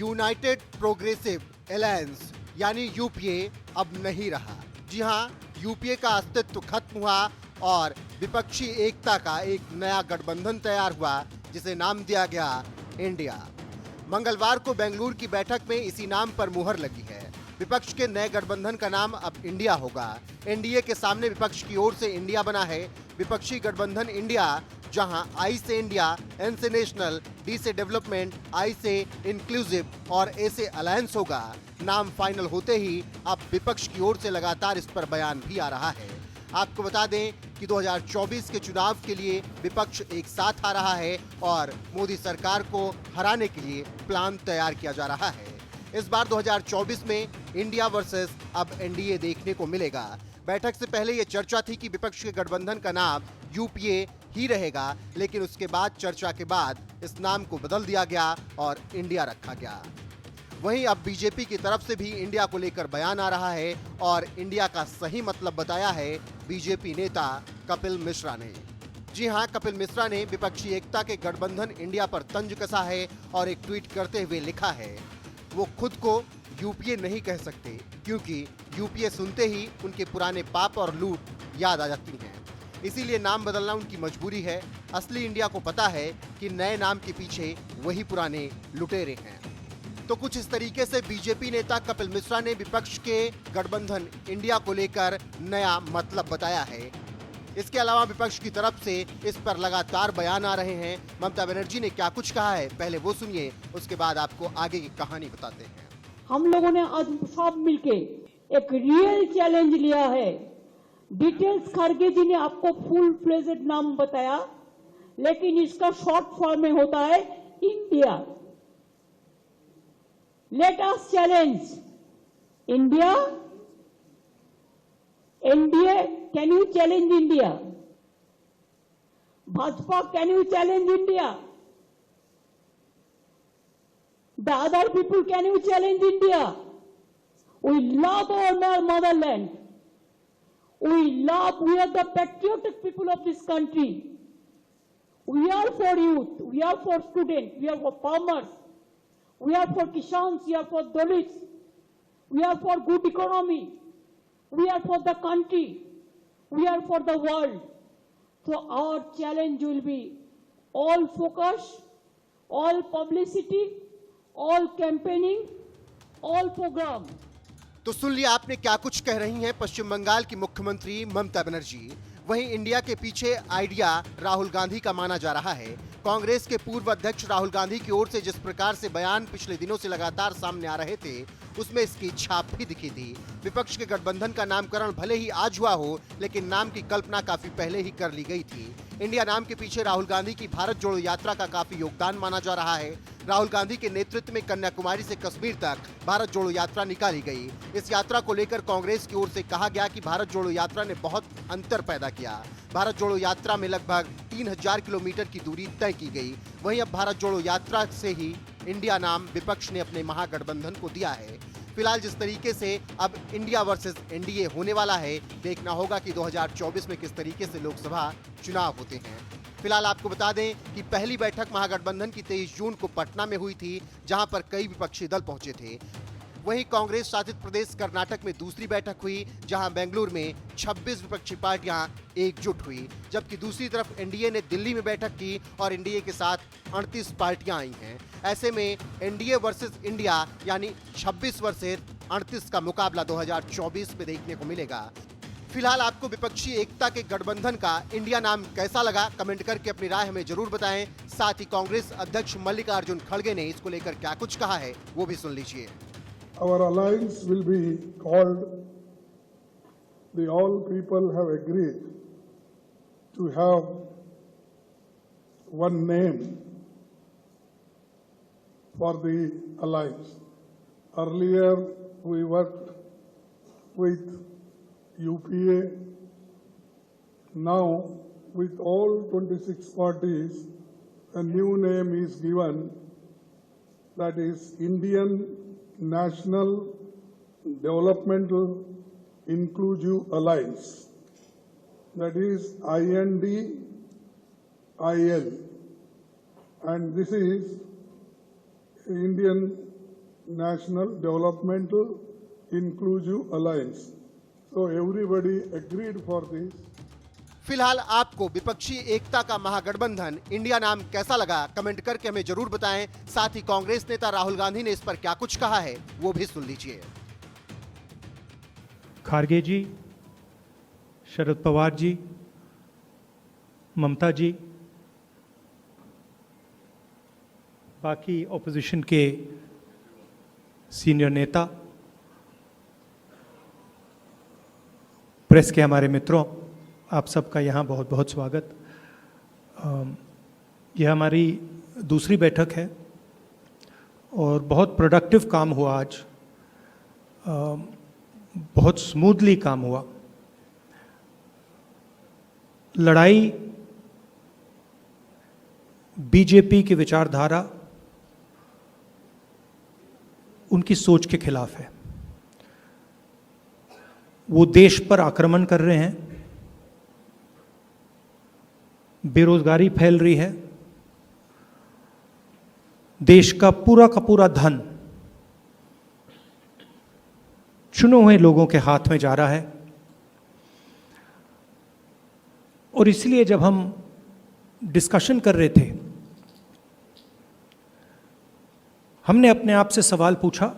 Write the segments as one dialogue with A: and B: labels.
A: United progressive alliance यानी UPA अब नहीं रहा। जी हां, यूपीए का अस्तित्व खत्म हुआ और विपक्षी एकता का एक नया गठबंधन तैयार हुआ जिसे नाम दिया गया इंडिया। मंगलवार को बेंगलुरु की बैठक में इसी नाम पर मुहर लगी है। विपक्ष के नए गठबंधन का नाम अब इंडिया होगा। एनडीए के सामने विपक्ष की ओर से इंडिया बना है। विपक्षी गठबंधन इंडिया, जहां आई से इंडिया, एन से नेशनल, डी से डेवलपमेंट, आई से इंक्लूसिव और ए से अलायंस होगा। नाम फाइनल होते ही अब विपक्ष की ओर से लगातार इस पर बयान भी आ रहा है। आपको बता दें कि 2024 के चुनाव के लिए विपक्ष एक साथ आ रहा है और मोदी सरकार को हराने के लिए प्लान तैयार किया जा रहा है। इस बार 2024 में इंडिया वर्सेस अब एनडीए देखने को मिलेगा। बैठक से पहले यह चर्चा थी कि विपक्ष के गठबंधन का नाम यूपीए ही रहेगा, लेकिन उसके बाद चर्चा के बाद इस नाम को बदल दिया गया और इंडिया रखा गया। वहीं अब बीजेपी की तरफ से भी इंडिया को लेकर बयान आ रहा है और इंडिया का सही मतलब बताया है बीजेपी नेता कपिल मिश्रा ने। जी हां, कपिल मिश्रा ने विपक्षी एकता के गठबंधन इंडिया पर तंज कसा है और एक ट्वीट करते हुए लिखा है, वो खुद को यूपीए नहीं कह सकते क्योंकि यूपीए सुनते ही उनके पुराने पाप और लूट याद आ जाती हैं। इसीलिए नाम बदलना उनकी मजबूरी है। असली इंडिया को पता है कि नए नाम के पीछे वही पुराने लुटेरे हैं। तो कुछ इस तरीके से बीजेपी नेता कपिल मिश्रा ने विपक्ष के गठबंधन इंडिया को लेकर नया मतलब बताया है। इसके अलावा विपक्ष की तरफ से इस पर लगातार बयान आ रहे हैं। ममता बनर्जी ने क्या कुछ कहा है, पहले वो सुनिए, उसके बाद आपको आगे की कहानी बताते हैं।
B: हम लोगों ने आज सब मिलके एक रियल चैलेंज लिया है। डिटेल्स खड़गे जी ने आपको फुल फ्लेजेड नाम बताया, लेकिन इसका शॉर्ट फॉर्म में होता है India. Let us challenge India. NDA, can you challenge India? Bhajpa, can you challenge India? The other people, can you challenge India? We love our motherland. We are the patriotic people of this country. We are for youth, we are for students, we are for farmers, we are for Kishans, we are for Dalits, we are for good economy, we are for the country, we are for the world. So our challenge will be all focus, all publicity, all campaigning, all programme.
A: तो सुन लिया आपने क्या कुछ कह रही हैं पश्चिम बंगाल की मुख्यमंत्री ममता बनर्जी। वहीं इंडिया के पीछे आइडिया राहुल गांधी का माना जा रहा है। कांग्रेस के पूर्व अध्यक्ष राहुल गांधी की ओर से जिस प्रकार से बयान पिछले दिनों से लगातार सामने आ रहे थे, उसमें इसकी छाप भी दिखी थी। विपक्ष के गठबंधन का नामकरण भले ही आज हुआ हो, लेकिन नाम की कल्पना काफी पहले ही कर ली गई थी। इंडिया नाम के पीछे राहुल गांधी की भारत जोड़ो यात्रा का काफी योगदान माना जा रहा है। राहुल गांधी के नेतृत्व में कन्याकुमारी से कश्मीर तक भारत जोड़ो यात्रा निकाली गई। इस यात्रा को लेकर कांग्रेस की ओर से कहा गया कि भारत जोड़ो यात्रा ने बहुत अंतर पैदा किया। भारत जोड़ो यात्रा में लगभग 3000 किलोमीटर की दूरी तय की गई। वहीं अब भारत जोड़ो यात्रा से ही इंडिया नाम विपक्ष ने अपने महागठबंधन को दिया है। फिलहाल जिस तरीके से अब इंडिया वर्सेस एनडीए होने वाला है, देखना होगा कि 2024 में किस तरीके से लोकसभा चुनाव होते हैं। फिलहाल आपको बता दें कि पहली बैठक महागठबंधन की 23 जून को पटना में हुई थी, जहां पर कई विपक्षी दल पहुंचे थे। वहीं कांग्रेस शासित प्रदेश कर्नाटक में दूसरी बैठक हुई, जहां बेंगलुरु में 26 विपक्षी पार्टियां एकजुट हुई, जबकि दूसरी तरफ एनडीए ने दिल्ली में बैठक की और एनडीए के साथ 38 पार्टियां आई हैं। ऐसे में एनडीए वर्सेस इंडिया यानी 26 वर्सेस 38 का मुकाबला 2024 में देखने को मिलेगा। फिलहाल आपको विपक्षी एकता के गठबंधन का इंडिया नाम कैसा लगा, कमेंट करके अपनी राय हमें जरूर बताएं। साथ ही कांग्रेस अध्यक्ष मल्लिकार्जुन खड़गे ने इसको लेकर क्या कुछ कहा है, वो भी सुन लीजिए।
C: Our alliance will be called the All People Have Agreed to have one name for the alliance. Earlier we worked with UPA. Now with all 26 parties, a new name is given, that is Indian National Developmental Inclusive Alliance, that is INDIL, and this is Indian National Developmental Inclusive Alliance. So everybody agreed for this.
A: फिलहाल आपको विपक्षी एकता का महागठबंधन India नाम कैसा लगा comment करके हमें जरूर बताएं। साथ ही कांग्रेस नेता राहुल गांधी ने इस पर क्या कुछ कहा है वो भी सुन लीजिए।
D: खारगे जी, शरद पवार जी, ममता जी, बाकी ऑपोजिशन के सीनियर नेता, प्रेस के हमारे मित्रों, आप सबका यहाँ बहुत बहुत स्वागत। यह हमारी दूसरी बैठक है और बहुत प्रोडक्टिव काम हुआ आज, बहुत स्मूथली काम हुआ। लड़ाई बीजेपी की विचारधारा, उनकी सोच के खिलाफ है। वो देश पर आक्रमण कर रहे हैं, बेरोजगारी फैल रही है, देश का पूरा धन चुने हुए लोगों के हाथ में जा रहा है। और इसलिए जब हम डिस्कशन कर रहे थे, हमने अपने आप से सवाल पूछा,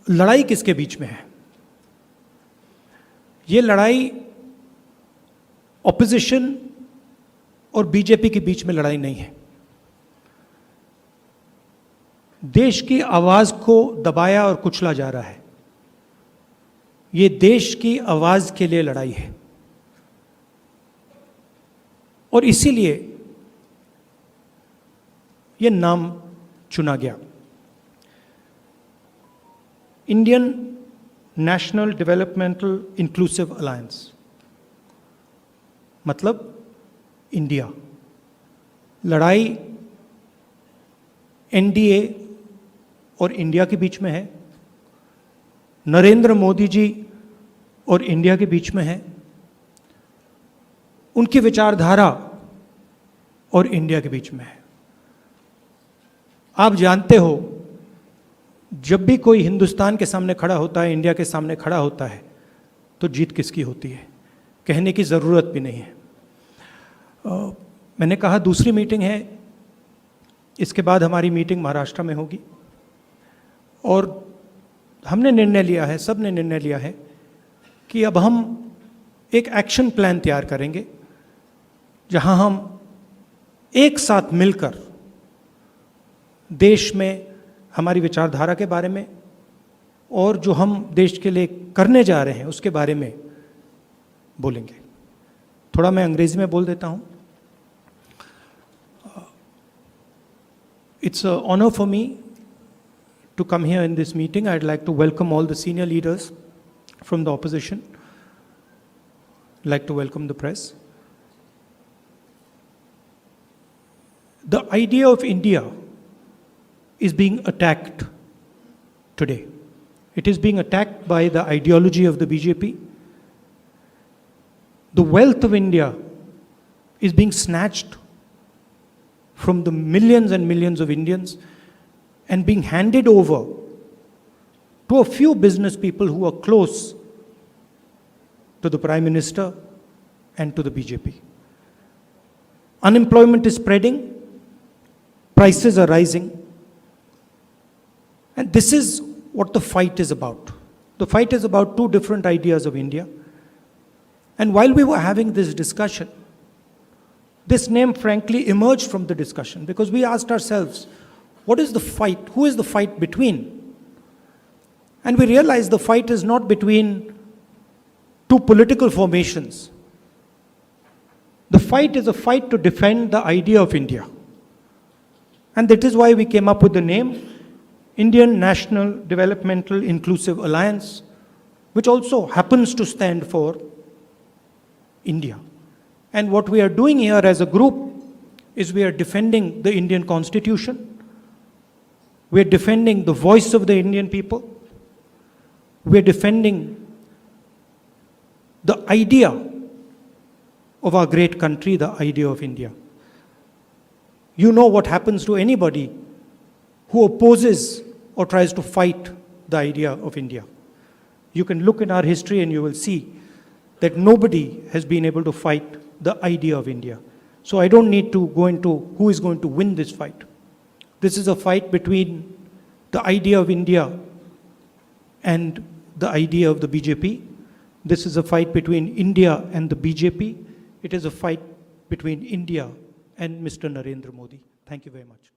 D: लड़ाई किसके बीच में है? ये लड़ाई ऑपोजिशन और बीजेपी के बीच में लड़ाई नहीं है। देश की आवाज को दबाया और कुचला जा रहा है। ये देश की आवाज के लिए लड़ाई है और इसीलिए ये नाम चुना गया, Indian national developmental inclusive alliance, मतलब इंडिया। लड़ाई एनडीए और इंडिया के बीच में है, नरेंद्र मोदी जी और इंडिया के बीच में है, उनकी विचारधारा और इंडिया के बीच में है। आप जानते हो, जब भी कोई हिंदुस्तान के सामने खड़ा होता है, इंडिया के सामने खड़ा होता है, तो जीत किसकी होती है? कहने की ज़रूरत भी नहीं है। मैंने कहा दूसरी मीटिंग है, इसके बाद हमारी मीटिंग महाराष्ट्र में होगी और हमने निर्णय लिया है, सब ने निर्णय लिया है कि अब हम एक एक्शन प्लान तैयार करेंगे जहां हम एक साथ मिलकर देश में हमारी विचारधारा के बारे में और जो हम देश के लिए करने जा रहे हैं उसके बारे में बोलेंगे। थोड़ा मैं अंग्रेजी में बोल देता हूं। It's an honor for me to come here in this meeting. I'd like to welcome all the senior leaders from the opposition. I'd like to welcome the press. The idea of India is being attacked today. It is being attacked by the ideology of the BJP. The wealth of India is being snatched from the millions and millions of Indians and being handed over to a few business people who are close to the Prime Minister and to the BJP. Unemployment is spreading, prices are rising, and this is what the fight is about. The fight is about two different ideas of India. And while we were having this discussion, this name frankly emerged from the discussion because we asked ourselves, what is the fight? Who is the fight between? And we realized the fight is not between two political formations. The fight is a fight to defend the idea of India. And that is why we came up with the name Indian National Developmental Inclusive Alliance, which also happens to stand for India. And what we are doing here as a group is we are defending the Indian Constitution. We are defending the voice of the Indian people. We are defending the idea of our great country, the idea of India. You know what happens to anybody who opposes or tries to fight the idea of India. You can look in our history and you will see that nobody has been able to fight the idea of India. So I don't need to go into who is going to win this fight. This is a fight between the idea of India and the idea of the BJP. This is a fight between India and the BJP. It is a fight between India and Mr. Narendra Modi. Thank you very much.